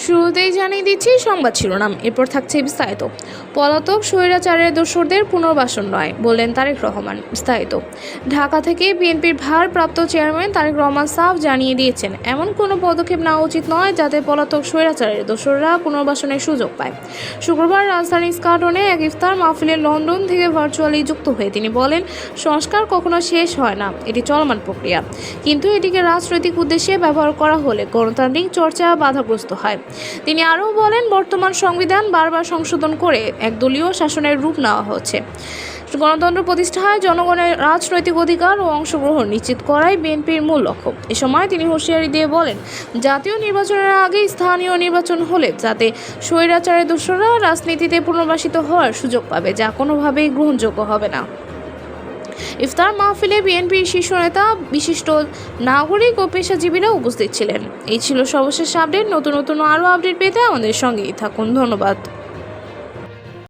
শুরুতেই জানিয়ে দিচ্ছি সংবাদ শিরোনাম, এরপর থাকছে বিস্তারিত। পলাতক স্বৈরাচারের দোসরদের পুনর্বাসন নয়, বললেন তারেক রহমান। বিস্তারিত। ঢাকা থেকে বিএনপির ভারপ্রাপ্ত চেয়ারম্যান তারেক রহমান সাফ জানিয়ে দিয়েছেন, এমন কোনো পদক্ষেপ নেওয়া উচিত নয় যাতে পলাতক স্বৈরাচারের দোসররা পুনর্বাসনের সুযোগ পায়। শুক্রবার রাজধানীর স্কাটনে এক ইফতার মাহফিলে লন্ডন থেকে ভার্চুয়ালি যুক্ত হয়ে তিনি বলেন, সংস্কার কখনো শেষ হয় না, এটি চলমান প্রক্রিয়া। কিন্তু এটিকে রাজনৈতিক উদ্দেশ্যে ব্যবহার করা হলে গণতান্ত্রিক চর্চা বাধাগ্রস্ত হয়। তিনি আরও বলেন, বর্তমান সংবিধান বারবার সংশোধন করে একদলীয় শাসনের রূপ নেওয়া হচ্ছে। গণতন্ত্র প্রতিষ্ঠায় জনগণের রাজনৈতিক অধিকার ও অংশগ্রহণ নিশ্চিত করাই বিএনপির মূল লক্ষ্য। এ সময় তিনি হুঁশিয়ারি দিয়ে বলেন, জাতীয় নির্বাচনের আগে স্থানীয় নির্বাচন হলে যাতে স্বৈরাচারের দোসররা রাজনীতিতে পুনর্বাসিত হওয়ার সুযোগ পাবে, যা কোনোভাবেই গ্রহণযোগ্য হবে না। ইফতার মাহফিলে বিএনপির শীর্ষ নেতা, বিশিষ্ট নাগরিক ও পেশাজীবীরা উপস্থিত ছিলেন। এই ছিল সর্বশেষ আপডেট। নতুন আরও আপডেট পেতে আমাদের সঙ্গেই থাকুন। ধন্যবাদ।